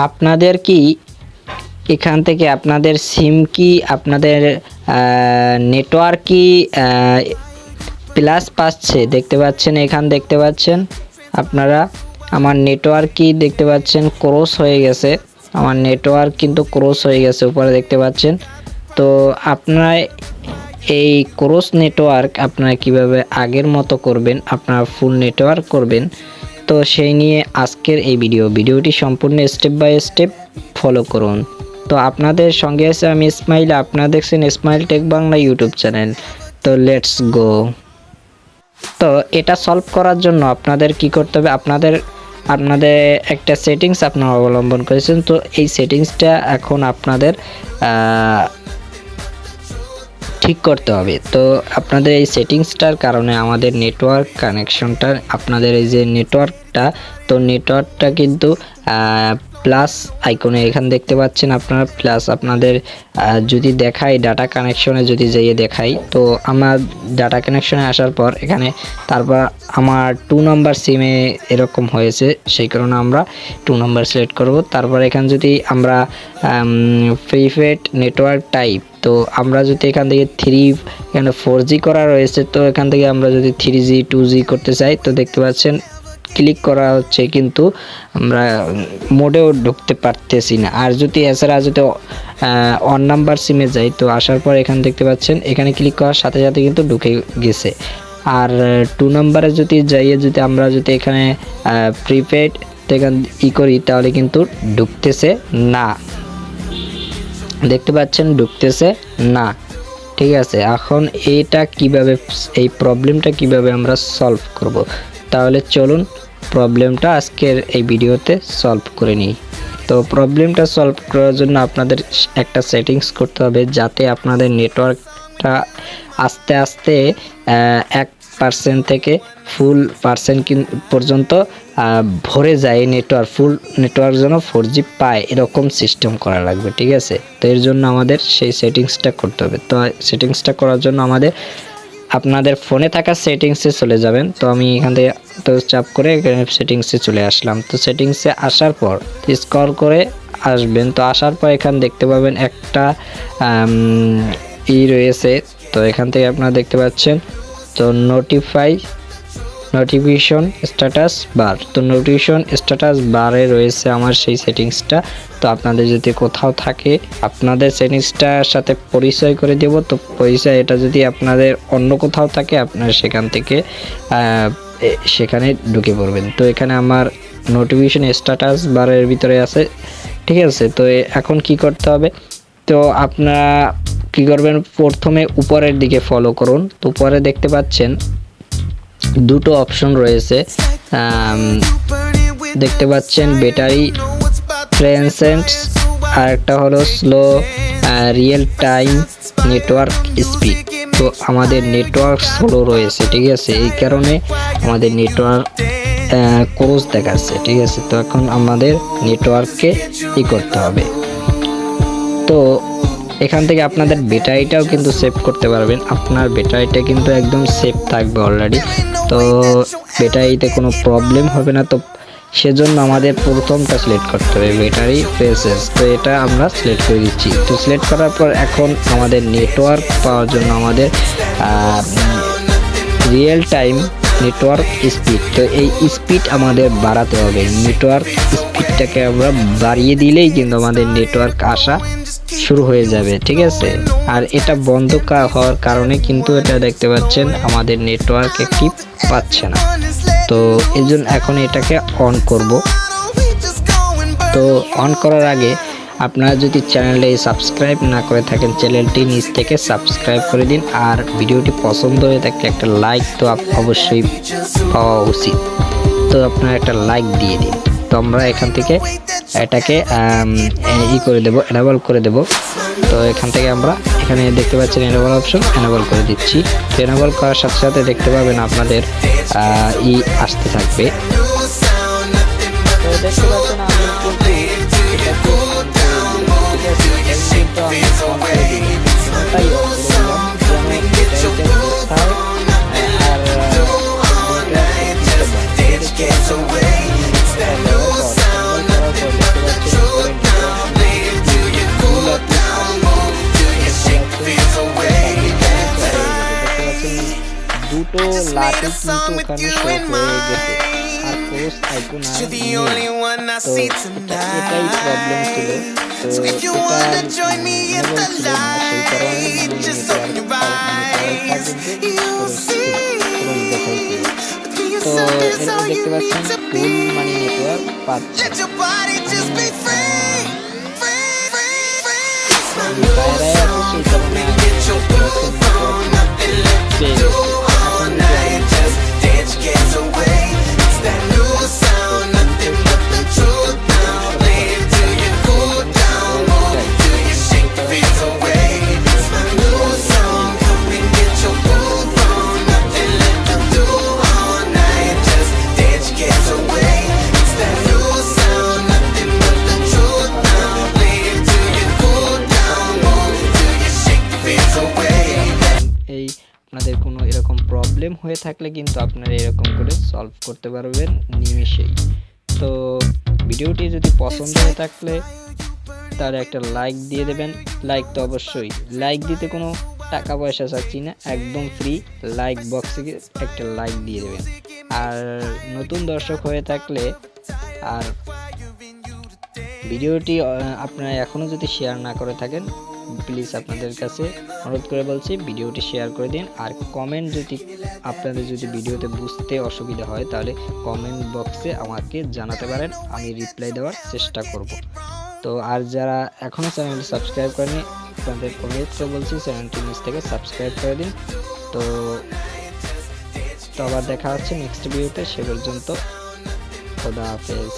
আপনাদের কি এখান থেকে আপনাদের সিম কি আপনাদের নেটওয়ার্ক কি প্লাস পাচ্ছে দেখতে পাচ্ছেন, এখান দেখতে পাচ্ছেন আপনারা আমার নেটওয়ার্ক কি দেখতে পাচ্ছেন ক্রস হয়ে গেছে, আমার নেটওয়ার্ক কিন্তু ক্রস হয়ে গেছে উপরে দেখতে পাচ্ছেন। তো আপনারা এই ক্রস নেটওয়ার্ক আপনারা কিভাবে আগের মতো করবেন, আপনারা ফুল নেটওয়ার্ক করবেন, তো সেই নিয়ে আজকের এই ভিডিওটি সম্পূর্ণ স্টেপ বাই স্টেপ ফলো করুন। তো আপনাদের সঙ্গে আছে আমি ইসমাইল, আপনারা দেখছেন Ismail tech Bangla YouTube channel. তো লেটস গো। তো এটা সলভ করার জন্য আপনাদের কি করতে হবে, আপনাদের একটা সেটিংস আপনারা অবলম্বন করেছেন। তো এই সেটিংসটা এখন আপনাদের ঠিক করতে হবে। তো আপনাদের এই সেটিংসটার কারণে আমাদের নেটওয়ার্ক কানেকশনটা, আপনাদের এই যে নেটওয়ার্কটা, তো নেটওয়ার্কটা কিন্তু প্লাস আইকনে এখানে দেখতে পাচ্ছেন আপনারা প্লাস। আপনাদের যদি দেখাই ডাটা কানেকশনে যদি যাইয়ে দেখাই, তো আমার ডাটা কানেকশনে আসার পর এখানে তারপর আমার 2 নম্বর সিমে এরকম হয়েছে, সেই কারণে আমরা 2 নম্বর সিলেক্ট করব। তারপর এখানে যদি আমরা প্রিপেড নেটওয়ার্ক টাইপ, তো আমরা যদি এখান থেকে এখানে 4G করা রয়েছে, তো এখান থেকে আমরা যদি 3G 2G করতে চাই, তো দেখতে পাচ্ছেন ক্লিক করা হচ্ছে কিন্তু আমরা মোডেও ঢুকতে পারতেছি না। আর যদি এছাড়া যদি অন নাম্বার সিমে যাই, তো আসার পর এখানে দেখতে পাচ্ছেন এখানে ক্লিক করার সাথে সাথে কিন্তু ঢুকে গেছে। আর 2 নম্বরে যদি যাইয়ে যদি আমরা যদি এখানে প্রিপেড এখানে করি, তাহলে কিন্তু ঢুকতেছে না, দেখতে পাচ্ছেন ঢুকতেছে না। ঠিক আছে, এখন এটা কিভাবে, এই প্রবলেমটা কিভাবে আমরা সলভ করব, তাহলে চলুন প্রবলেমটা আজকের এই ভিডিওতে সলভ করে নিই। তো প্রবলেমটা সলভ করার জন্য আপনাদের একটা সেটিংস করতে হবে, যাতে আপনাদের নেটওয়ার্কটা আস্তে আস্তে 1% থেকে ফুল পার্সেন্ট পর্যন্ত ভরে যায় নেটওয়ার্ক, ফুল নেটওয়ার্ক যেন 4G পায় এরকম সিস্টেম করা লাগবে। ঠিক আছে, তো এর জন্য আমাদের সেই সেটিংসটা করতে হবে। তো সেটিংসটা করার জন্য আমাদের আপনাদের ফোনে থাকা সেটিংসে চলে যাবেন। তো আমি এখান থেকে তো চাপ করে এখানে সেটিংসে চলে আসলাম। তো সেটিংসে আসার পর স্ক্রল করে আসবেন। তো আসার পর এখানে দেখতে পাবেন একটা রয়েছে। তো এখান থেকে আপনারা দেখতে পাচ্ছেন তো নোটিফিকেশন স্ট্যাটাস বার। তো নোটিফিকেশন স্ট্যাটাস বারে রয়েছে আমার সেই সেটিংসটা। তো আপনাদের যদি কোথাও থাকে, আপনাদের সেটিংসটার সাথে পরিচয় করে দেব। তো পরিচয় এটা যদি আপনাদের অন্য কোথাও থাকে, আপনারা সেখান থেকে সেখানে ঢুকে পড়বেন। তো এখানে আমার নোটিফিকেশন স্ট্যাটাস বারের ভিতরে আছে। ঠিক আছে, তো এখন কি করতে হবে, তো আপনারা কি করবেন, প্রথমে উপরের দিকে ফলো করুন। তো উপরে দেখতে পাচ্ছেন দুটো অপশন রয়েছে, দেখতে পাচ্ছেন ব্যাটারি ট্রান্সেন্টস, আর একটা হলো slow real time network speed. তো আমাদের নেটওয়ার্ক স্লো রয়েছে, ঠিক আছে, এই কারণে আমাদের নেটওয়ার্ক ক্রস দেখাচ্ছে। ঠিক আছে, তো এখন আমাদের নেটওয়ার্ককে করতে হবে। তো এখান থেকে আপনাদের ব্যাটারিটাও কিন্তু সেভ করতে পারবেন, আপনার ব্যাটারিটা কিন্তু একদম সেভ থাকবে অলরেডি। তো ব্যাটারিতে কোনো প্রবলেম হবে না। তো সেজন্য আমাদের প্রথমটা সিলেক্ট করতে হবে ব্যাটারি প্রেসেস। তো এটা আমরা সিলেক্ট করে দিচ্ছি। তো সিলেক্ট করার পর এখন আমাদের নেটওয়ার্ক পাওয়ার জন্য আমাদের রিয়েল টাইম নেটওয়ার্ক স্পিড, তো এই স্পিড আমাদের বাড়াতে হবে। নেটওয়ার্ক স্পিডটাকে আমরা বাড়িয়ে দিলেই কিন্তু আমাদের নেটওয়ার্ক আসা শুরু হয়ে যাবে। ঠিক আছে, আর এটা বন্ধ হওয়ার কারণে কিন্তু এটা দেখতে পাচ্ছেন আমাদের নেটওয়ার্ক একটি পাচ্ছে না। তো এই জন্য এখন এটাকে অন করব। তো অন করার আগে আপনারা যদি চ্যানেলে সাবস্ক্রাইব না করে থাকেন, চ্যানেলটি নিচ থেকে সাবস্ক্রাইব করে দিন। আর ভিডিওটি পছন্দ হয়ে থাকলে একটা লাইক তো অবশ্যই পাওয়া উচিত, তো আপনারা একটা লাইক দিয়ে দিন। তো আমরা এখান থেকে এটাকে করে দেব, এনেবল করে দেব। তো এখান থেকে আমরা এখানে দেখতে পাচ্ছেন এনেবল অপশন, এনেবল করে দিচ্ছি। তো এনেবল করার সাথে সাথে দেখতে পাবেন আপনাদের আসতে থাকবে। তো দেখতে পাচ্ছেন আমি প্লাটে কিন্তু ওখানে শো হয়ে গেছে আর ক্রস আইকন আর নেই। তো এটাই প্রবলেম ছিল। তো এটা এনেবল ছিল না, সেই কারণে নেটওয়ার্কটা কিন্তু ক্রস দেখাইছিল। তো এরপর দেখতে পাচ্ছেন ফুল মানি নেটওয়ার্ক পাচ্ছে। আপনাদের কোনো এরকম প্রবলেম হয়ে থাকলে কিন্তু আপনারা এরকম করে সলভ করতে পারবেন নিমেষেই। তো ভিডিওটি যদি পছন্দ হয়ে থাকলে তাহলে একটা লাইক দিয়ে দেবেন। লাইক তো অবশ্যই, লাইক দিতে কোনো টাকা পয়সা চাচ্ছি না, একদম ফ্রি। লাইক বক্সে একটা লাইক দিয়ে দেবেন। আর নতুন দর্শক হয়ে থাকলে আর ভিডিওটি আপনারা এখনও যদি শেয়ার না করে থাকেন, প্লিজ আপনাদের কাছে অনুরোধ করে বলছি ভিডিওটি শেয়ার করে দিন। আর কমেন্ট যদি আপনাদের যদি ভিডিওতে বুঝতে অসুবিধা হয় তাহলে কমেন্ট বক্সে আমাকে জানাতে পারেন, আমি রিপ্লাই দেওয়ার চেষ্টা করব। তো আর যারা এখনও চ্যানেলটি সাবস্ক্রাইব করেনি আপনাদের অনুরোধ করে বলছি চ্যানেলটি নিচ থেকে সাবস্ক্রাইব করে দিন। তো আবার দেখা হচ্ছে নেক্সট ভিডিওতে, সে পর্যন্ত খোদা হাফেজ।